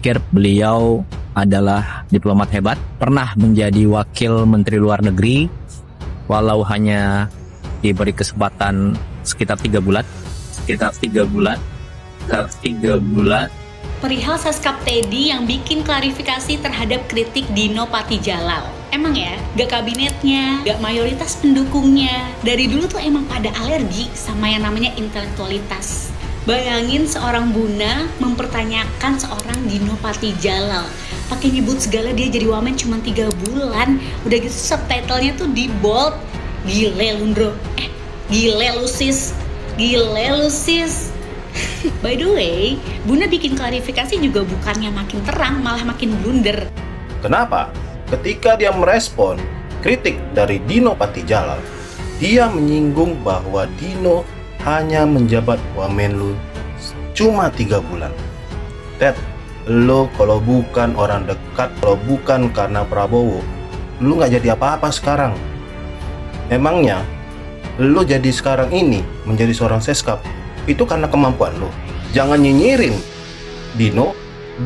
pikir beliau adalah diplomat hebat, pernah menjadi wakil menteri luar negeri, walau hanya diberi kesempatan sekitar 3 bulan. Perihal Seskap Teddy yang bikin klarifikasi terhadap kritik Dino Patijalal. Emang ya, gak kabinetnya, gak mayoritas pendukungnya. Dari dulu tuh emang pada alergi sama yang namanya intelektualitas. Bayangin seorang Buna mempertanyakan seorang Dino Patijalal. Pakai nyebut segala dia jadi wamen cuma 3 bulan. Udah gitu subtitlenya tuh di bold. Gile lu bro. Gile lu sis. By the way, Buna bikin klarifikasi juga bukannya makin terang, malah makin blunder. Kenapa? Ketika dia merespon kritik dari Dino Patijalal, dia menyinggung bahwa Dino hanya menjabat Wamenlu cuma 3 bulan. Ted, lo kalau bukan orang dekat, kalau bukan karena Prabowo, lo nggak jadi apa-apa sekarang. Emangnya lo jadi sekarang ini menjadi seorang seskap itu karena kemampuan lo. Jangan nyinyirin Dino,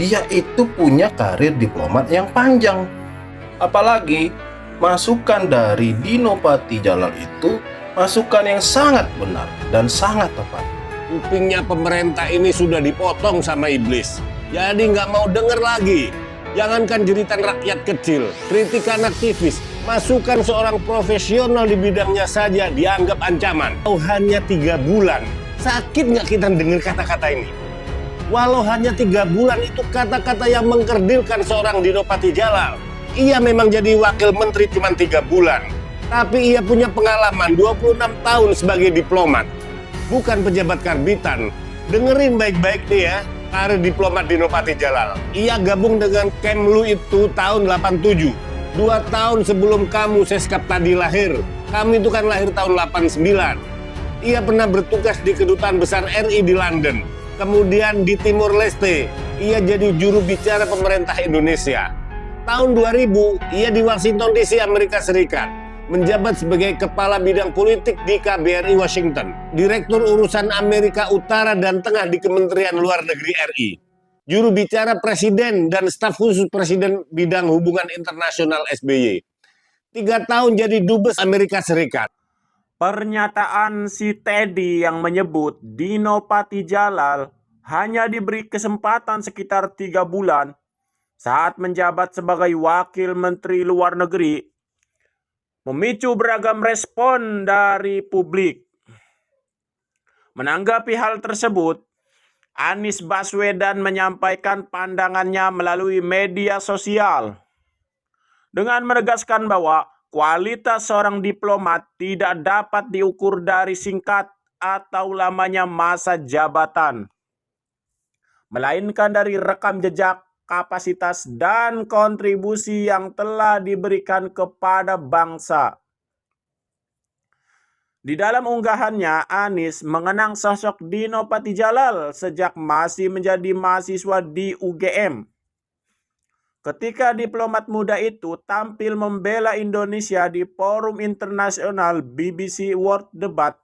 dia itu punya karir diplomat yang panjang. Apalagi masukan dari Dino Patijalal itu masukan yang sangat benar dan sangat tepat. Kupingnya pemerintah ini sudah dipotong sama iblis. Jadi nggak mau denger lagi. Jangankan jeritan rakyat kecil, kritikan aktivis, masukan seorang profesional di bidangnya saja dianggap ancaman. Oh, hanya 3 bulan. Sakit nggak kita dengar kata-kata ini? Walau hanya 3 bulan, itu kata-kata yang mengkerdilkan seorang Dino Patijalal. Ia memang jadi wakil menteri cuma 3 bulan. Tapi ia punya pengalaman 26 tahun sebagai diplomat. Bukan pejabat karbitan. Dengerin baik-baik nih ya, karir diplomat Dino Patijalal. Ia gabung dengan Kemlu itu tahun 87. 2 tahun sebelum kamu Seskap tadi lahir. Kami itu kan lahir tahun 89. Ia pernah bertugas di Kedutaan Besar RI di London. Kemudian di Timur Leste, ia jadi juru bicara pemerintah Indonesia. Tahun 2000, ia di Washington DC, Amerika Serikat. Menjabat sebagai Kepala Bidang Politik di KBRI Washington. Direktur Urusan Amerika Utara dan Tengah di Kementerian Luar Negeri RI. Juru bicara Presiden dan staf khusus Presiden Bidang Hubungan Internasional SBY. 3 tahun jadi Dubes Amerika Serikat. Pernyataan si Teddy yang menyebut Dino Patijalal hanya diberi kesempatan sekitar 3 bulan saat menjabat sebagai Wakil Menteri Luar Negeri memicu beragam respon dari publik. Menanggapi hal tersebut, Anies Baswedan menyampaikan pandangannya melalui media sosial dengan menegaskan bahwa kualitas seorang diplomat tidak dapat diukur dari singkat atau lamanya masa jabatan, melainkan dari rekam jejak, kapasitas, dan kontribusi yang telah diberikan kepada bangsa. Di dalam unggahannya, Anies mengenang sosok Dino Patijalal sejak masih menjadi mahasiswa di UGM. Ketika diplomat muda itu tampil membela Indonesia di forum internasional BBC World Debat,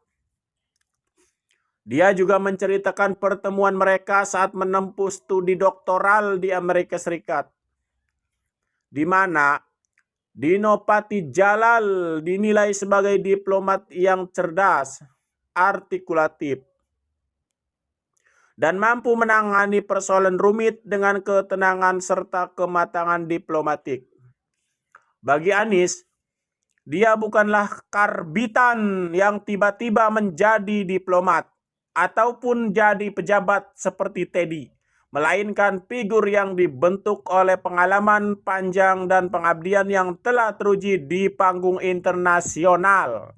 dia juga menceritakan pertemuan mereka saat menempuh studi doktoral di Amerika Serikat, di mana Dino Patijalal dinilai sebagai diplomat yang cerdas, artikulatif, dan mampu menangani persoalan rumit dengan ketenangan serta kematangan diplomatik. Bagi Anies, dia bukanlah karbitan yang tiba-tiba menjadi diplomat ataupun jadi pejabat seperti Teddy, melainkan figur yang dibentuk oleh pengalaman panjang dan pengabdian yang telah teruji di panggung internasional.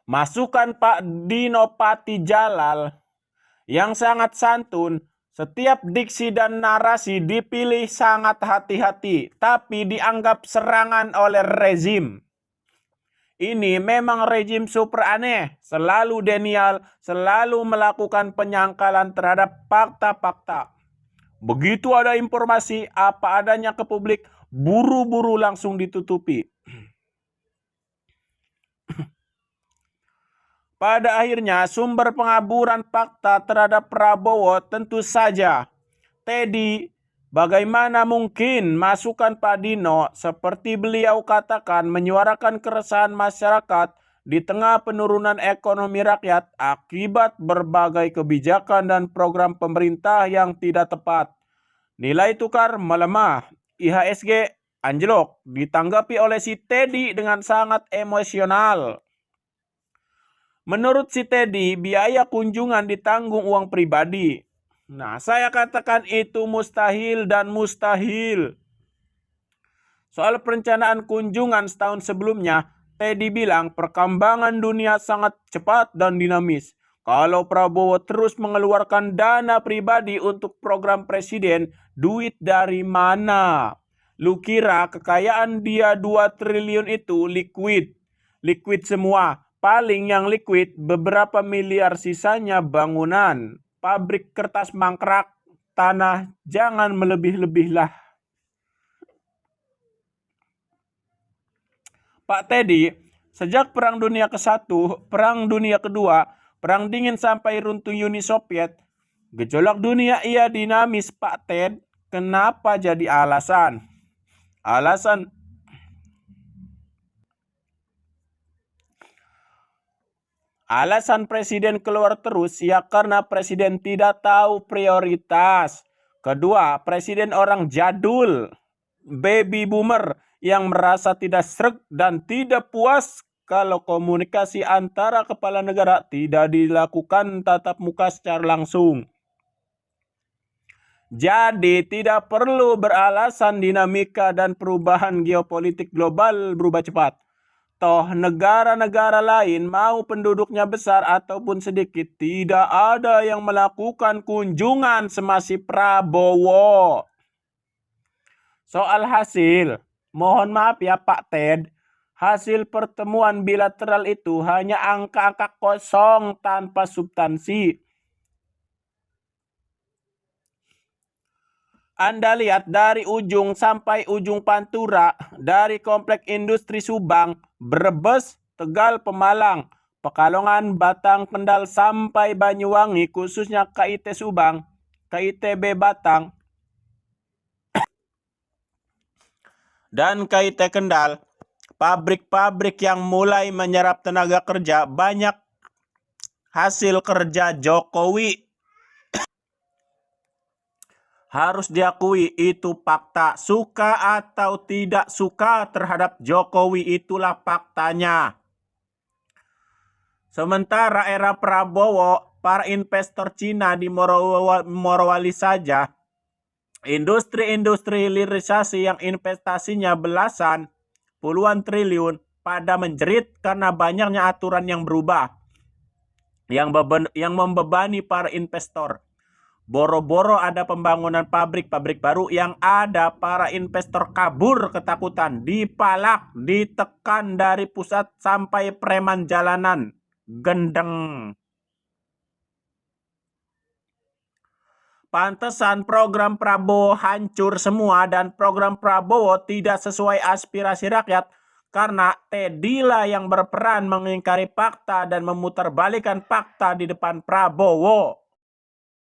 Masukan Pak Dino Patijalal yang sangat santun, setiap diksi dan narasi dipilih sangat hati-hati, tapi dianggap serangan oleh rezim. Ini memang rezim super aneh, selalu denial, selalu melakukan penyangkalan terhadap fakta-fakta. Begitu ada informasi apa adanya ke publik, buru-buru langsung ditutupi. Pada akhirnya sumber pengaburan fakta terhadap Prabowo tentu saja Teddy. Bagaimana mungkin masukan Pak Dino seperti beliau katakan menyuarakan keresahan masyarakat di tengah penurunan ekonomi rakyat akibat berbagai kebijakan dan program pemerintah yang tidak tepat. Nilai tukar melemah, IHSG anjlok, ditanggapi oleh si Teddy dengan sangat emosional. Menurut si Teddy, biaya kunjungan ditanggung uang pribadi. Nah, saya katakan itu mustahil dan mustahil. Soal perencanaan kunjungan setahun sebelumnya, Teddy bilang perkembangan dunia sangat cepat dan dinamis. Kalau Prabowo terus mengeluarkan dana pribadi untuk program presiden, duit dari mana? Lu kira kekayaan dia 2 triliun itu liquid? Liquid semua. Paling yang liquid beberapa miliar, sisanya bangunan. Pabrik kertas mangkrak, tanah, jangan melebih-lebih lah. Pak Teddy, sejak Perang Dunia ke-1, Perang Dunia ke-2, Perang Dingin sampai runtuh Uni Soviet, gejolak dunia ia dinamis Pak Ted. Kenapa jadi alasan? Alasan presiden keluar terus ya karena presiden tidak tahu prioritas. Kedua, presiden orang jadul, baby boomer yang merasa tidak sreg dan tidak puas kalau komunikasi antara kepala negara tidak dilakukan tatap muka secara langsung. Jadi tidak perlu beralasan dinamika dan perubahan geopolitik global berubah cepat. Toh negara-negara lain mau penduduknya besar ataupun sedikit tidak ada yang melakukan kunjungan semasif Prabowo. Soal hasil, mohon maaf ya Pak Ted, hasil pertemuan bilateral itu hanya angka-angka kosong tanpa substansi. Anda lihat dari ujung sampai ujung Pantura, dari Komplek Industri Subang, Brebes, Tegal, Pemalang, Pekalongan, Batang, Kendal sampai Banyuwangi, khususnya KIT Subang, KITB Batang, dan KIT Kendal, pabrik-pabrik yang mulai menyerap tenaga kerja, banyak hasil kerja Jokowi. Harus diakui itu fakta. Suka atau tidak suka terhadap Jokowi, itulah faktanya. Sementara era Prabowo, para investor Cina di Morowali saja, industri-industri hilirisasi yang investasinya belasan, puluhan triliun, pada menjerit karena banyaknya aturan yang berubah, yang membebani para investor. Boro-boro ada pembangunan pabrik-pabrik baru, yang ada para investor kabur ketakutan, dipalak, ditekan dari pusat sampai preman jalanan. Gendeng. Pantesan program Prabowo hancur semua dan program Prabowo tidak sesuai aspirasi rakyat karena Teddy lah yang berperan mengingkari fakta dan memutarbalikkan fakta di depan Prabowo.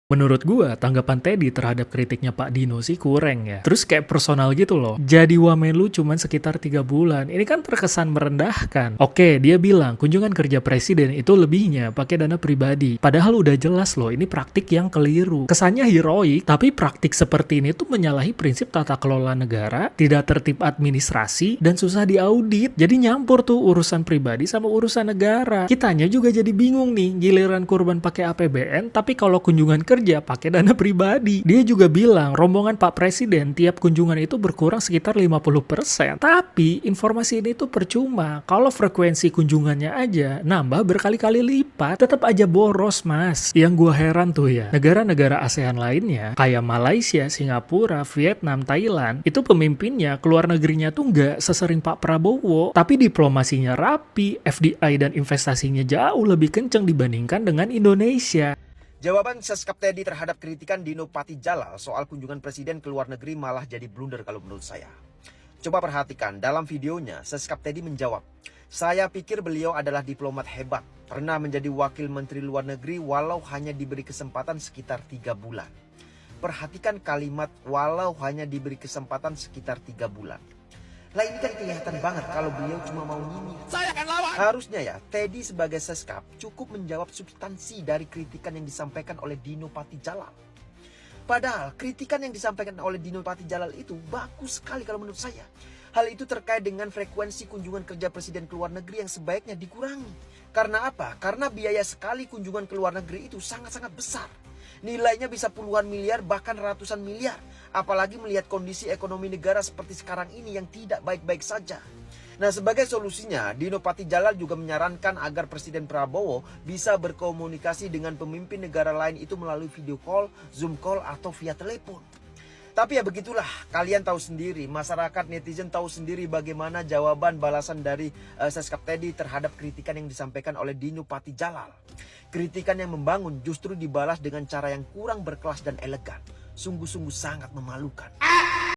Menurut gua, tanggapan Teddy terhadap kritiknya Pak Dino sih kurang ya. Terus kayak personal gitu loh. Jadi Wamenlu cuman sekitar 3 bulan. Ini kan terkesan merendahkan. Oke, dia bilang kunjungan kerja presiden itu lebihnya pakai dana pribadi. Padahal udah jelas loh, ini praktik yang keliru. Kesannya heroik, tapi praktik seperti ini tuh menyalahi prinsip tata kelola negara, tidak tertib administrasi, dan susah diaudit. Jadi nyampur tuh urusan pribadi sama urusan negara. Kitanya juga jadi bingung nih, giliran kurban pakai APBN, tapi kalau kunjungan kerja pakai dana pribadi. Dia juga bilang rombongan Pak Presiden tiap kunjungan itu berkurang sekitar 50%. Tapi informasi ini tuh percuma. Kalau frekuensi kunjungannya aja nambah berkali-kali lipat, tetap aja boros mas. Yang gua heran tuh ya, negara-negara ASEAN lainnya kayak Malaysia, Singapura, Vietnam, Thailand, itu pemimpinnya keluar negerinya tuh nggak sesering Pak Prabowo, tapi diplomasinya rapi, FDI dan investasinya jauh lebih kenceng dibandingkan dengan Indonesia. Jawaban Seskap Teddy terhadap kritikan Dino Patijalal soal kunjungan presiden ke luar negeri malah jadi blunder kalau menurut saya. Coba perhatikan, dalam videonya Seskap Teddy menjawab, Saya pikir beliau adalah diplomat hebat. Pernah menjadi wakil menteri luar negeri walau hanya diberi kesempatan sekitar 3 bulan. Perhatikan kalimat walau hanya diberi kesempatan sekitar 3 bulan. Lah ini kan kelihatan banget kalau beliau cuma mau nyinyir. Saya akan lawan. Harusnya ya, Teddy sebagai Seskap cukup menjawab substansi dari kritikan yang disampaikan oleh Dino Patijalal. Padahal kritikan yang disampaikan oleh Dino Patijalal itu bagus sekali kalau menurut saya. Hal itu terkait dengan frekuensi kunjungan kerja presiden ke luar negeri yang sebaiknya dikurangi. Karena apa? Karena biaya sekali kunjungan ke luar negeri itu sangat-sangat besar. Nilainya bisa puluhan miliar bahkan ratusan miliar. Apalagi melihat kondisi ekonomi negara seperti sekarang ini yang tidak baik-baik saja. Nah, sebagai solusinya, Dino Patijalal juga menyarankan agar Presiden Prabowo bisa berkomunikasi dengan pemimpin negara lain itu melalui video call, Zoom call, atau via telepon. Tapi ya begitulah, kalian tahu sendiri, masyarakat netizen tahu sendiri bagaimana jawaban balasan dari Seskap Teddy terhadap kritikan yang disampaikan oleh Dino Patijalal. Kritikan yang membangun justru dibalas dengan cara yang kurang berkelas dan elegan. Sungguh-sungguh sangat memalukan.